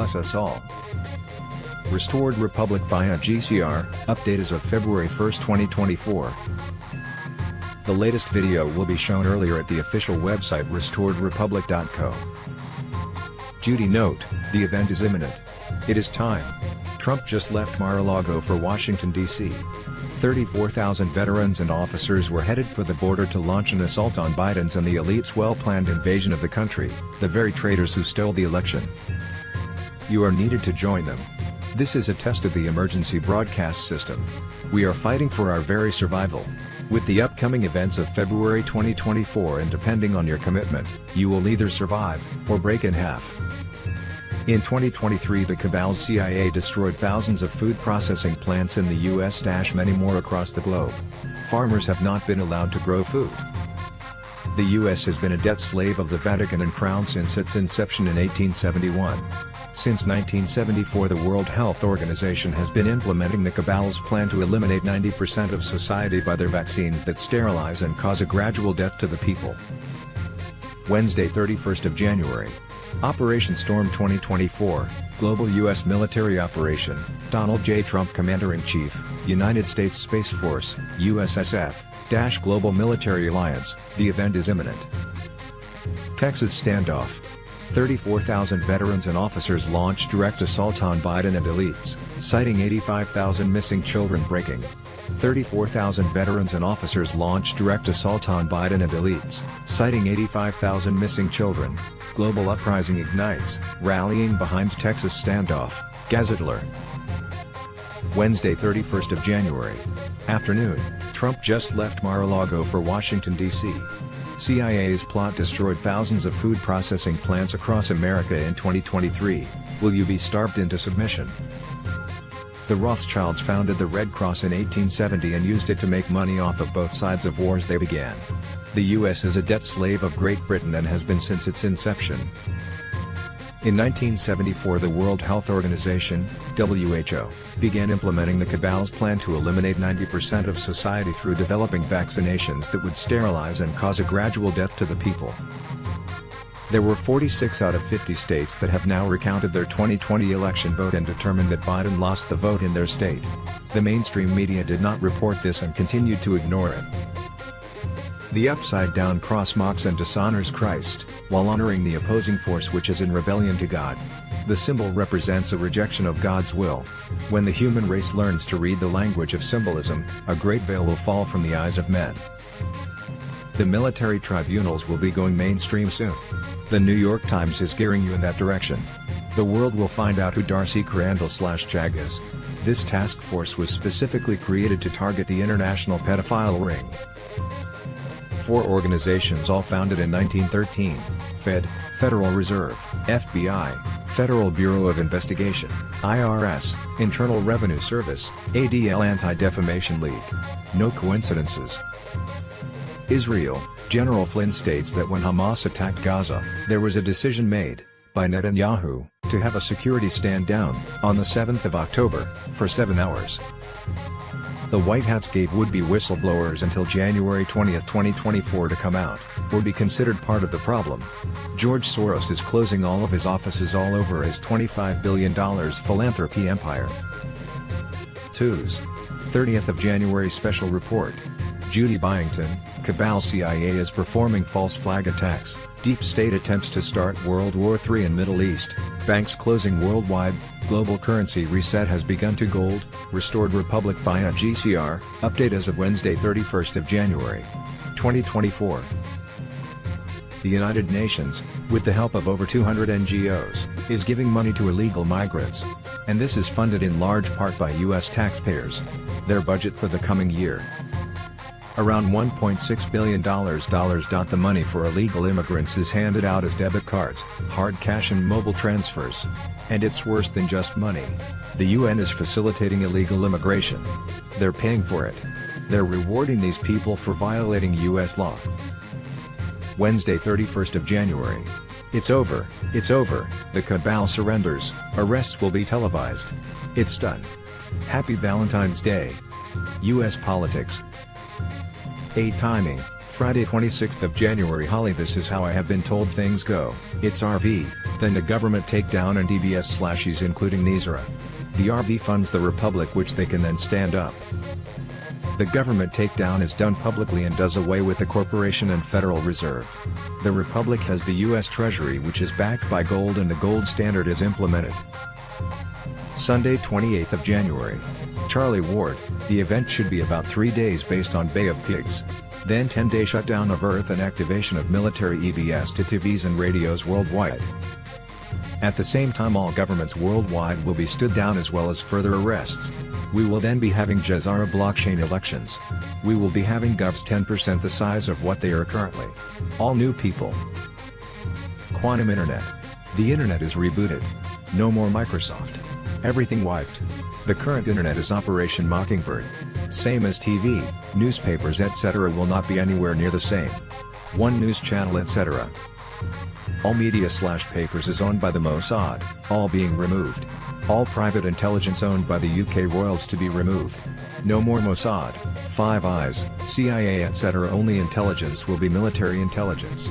Us all. Restored Republic via GCR, update as of February 1, 2024. The latest video will be shown earlier at the official website restoredrepublic.co. Duty note, the event is imminent. It is time. Trump just left Mar-a-Lago for Washington, D.C. 34,000 veterans and officers were headed for the border to launch an assault on Biden's and the elite's well-planned invasion of the country, the very traitors who stole the election. You are needed to join them. This is a test of the emergency broadcast system. We are fighting for our very survival. With the upcoming events of February 2024 and depending on your commitment, you will either survive, or break in half. In 2023 the cabal's CIA destroyed thousands of food processing plants in the US. Many more across the globe. Farmers have not been allowed to grow food. The US has been a debt slave of the Vatican and Crown since its inception in 1871. Since 1974 the World Health Organization has been implementing the cabal's plan to eliminate 90% of society by their vaccines that sterilize and cause a gradual death to the people. Wednesday 31st of January. Operation Storm 2024, Global U.S. Military Operation, Donald J. Trump Commander-in-Chief, United States Space Force, USSF, Global Military Alliance, the event is imminent. Texas standoff. 34,000 veterans and officers launch direct assault on Biden and elites, citing 85,000 missing children. Breaking. 34,000 veterans and officers launch direct assault on Biden and elites, citing 85,000 missing children. Global uprising ignites, rallying behind Texas standoff, Gazetler. Wednesday 31st of January. Afternoon, Trump just left Mar-a-Lago for Washington, D.C. CIA's plot destroyed thousands of food processing plants across America in 2023. Will you be starved into submission? The Rothschilds founded the Red Cross in 1870 and used it to make money off of both sides of wars they began. The U.S. is a debt slave of Great Britain and has been since its inception. In 1974 the World Health Organization, WHO, began implementing the cabal's plan to eliminate 90% of society through developing vaccinations that would sterilize and cause a gradual death to the people. There were 46 out of 50 states that have now recounted their 2020 election vote and determined that Biden lost the vote in their state. The mainstream media did not report this and continued to ignore it. The upside-down cross mocks and dishonors Christ, while honoring the opposing force which is in rebellion to God. The symbol represents a rejection of God's will. When the human race learns to read the language of symbolism, a great veil will fall from the eyes of men. The military tribunals will be going mainstream soon. The New York Times is gearing you in that direction. The world will find out who Darcy Crandall/Jag is. This task force was specifically created to target the international pedophile ring. 4 organizations all founded in 1913, Fed, Federal Reserve, FBI, Federal Bureau of Investigation, IRS, Internal Revenue Service, ADL Anti-Defamation League. No coincidences. Israel, General Flynn states that when Hamas attacked Gaza, there was a decision made, by Netanyahu, to have a security stand down, on the 7th of October, for 7 hours. The White Hats gave would-be whistleblowers until January 20, 2024 to come out, or be considered part of the problem. George Soros is closing all of his offices all over his $25 billion philanthropy empire. 30th of January special report. Judy Byington, Cabal CIA is performing false flag attacks, deep state attempts to start World War III in Middle East, banks closing worldwide, global currency reset has begun to gold, restored Republic via GCR, update as of Wednesday 31st of January, 2024. The United Nations, with the help of over 200 NGOs, is giving money to illegal migrants. And this is funded in large part by U.S. taxpayers. Their budget for the coming year. Around $1.6 billion. The money for illegal immigrants is handed out as debit cards, hard cash and mobile transfers. And it's worse than just money. The UN is facilitating illegal immigration. They're paying for it. They're rewarding these people for violating U.S. law. Wednesday 31st of January. It's over, the cabal surrenders, arrests will be televised. It's done. Happy Valentine's Day. U.S. politics. A timing, Friday 26th of January Holly, this is how I have been told things go. It's RV, then the government takedown and DBS/E's including Nizra. The RV funds the Republic, which they can then stand up. The government takedown is done publicly and does away with the corporation and Federal Reserve. The Republic has the U.S. Treasury, which is backed by gold, and the gold standard is implemented. Sunday 28th of January. Charlie Ward, the event should be about 3 days based on Bay of Pigs. Then 10-day shutdown of Earth and activation of military EBS to TVs and radios worldwide. At the same time, all governments worldwide will be stood down, as well as further arrests. We will then be having Jazzara blockchain elections. We will be having govs 10% the size of what they are currently. All new people. Quantum Internet. The Internet is rebooted. No more Microsoft. Everything wiped. The current Internet is Operation Mockingbird. Same as TV, newspapers etc. will not be anywhere near the same. One news channel etc. All media/papers is owned by the Mossad, all being removed. All private intelligence owned by the UK royals to be removed. No more Mossad, Five Eyes, CIA etc. Only intelligence will be military intelligence.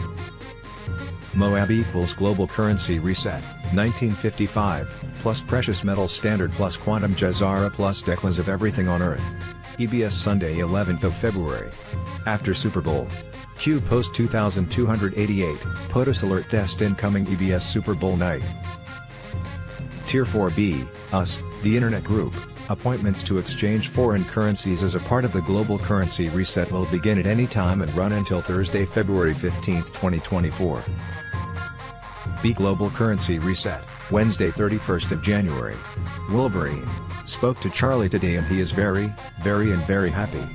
Moab equals global currency reset, 1955, plus precious metal standard plus quantum Jazzara plus declines of everything on Earth. EBS Sunday 11th of February. After Super Bowl. Q post 2288, POTUS alert test incoming EBS Super Bowl night. Tier 4B, US, the Internet Group, appointments to exchange foreign currencies as a part of the global currency reset will begin at any time and run until Thursday, February 15, 2024. B Global Currency Reset, Wednesday 31st of January. Wolverine spoke to Charlie today and he is very happy.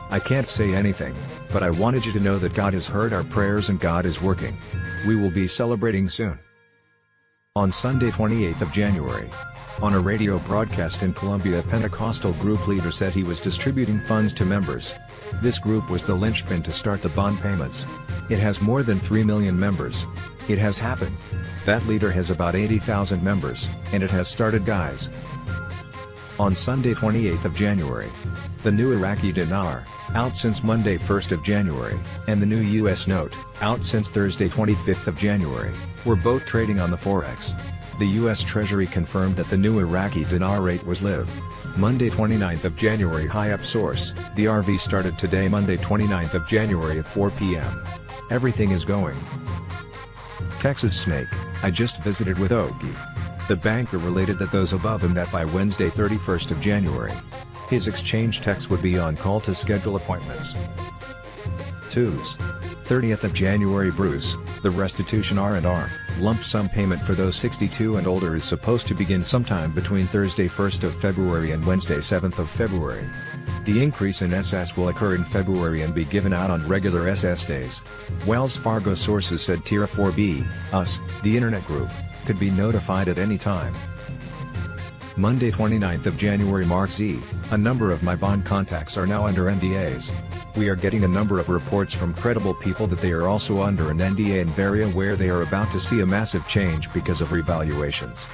I can't say anything, but I wanted you to know that God has heard our prayers and God is working. We will be celebrating soon. On Sunday 28th of January. On a radio broadcast in Colombia, a Pentecostal group leader said he was distributing funds to members. This group was the linchpin to start the bond payments. It has more than 3 million members. It has happened. That leader has about 80,000 members, and it has started, guys. On Sunday 28th of January. The new Iraqi dinar, out since Monday 1st of January, and the new US note, out since Thursday 25th of January, were both trading on the Forex. The US Treasury confirmed that the new Iraqi dinar rate was live. Monday 29th of January. High up source, the RV started today Monday 29th of January at 4 p.m. Everything is going. Texas Snake, I just visited with Ogie. The banker related that those above him that by Wednesday 31st of January. His exchange techs would be on call to schedule appointments. 2s. 30th of January. Bruce, the restitution R&R, lump sum payment for those 62 and older is supposed to begin sometime between Thursday 1st of February and Wednesday 7th of February. The increase in SS will occur in February and be given out on regular SS days. Wells Fargo sources said Tier 4B, US, the Internet Group, could be notified at any time. Monday 29th of January. Mark Z, a number of my bond contacts are now under NDAs. We are getting a number of reports from credible people that they are also under an NDA and very aware they are about to see a massive change because of revaluations.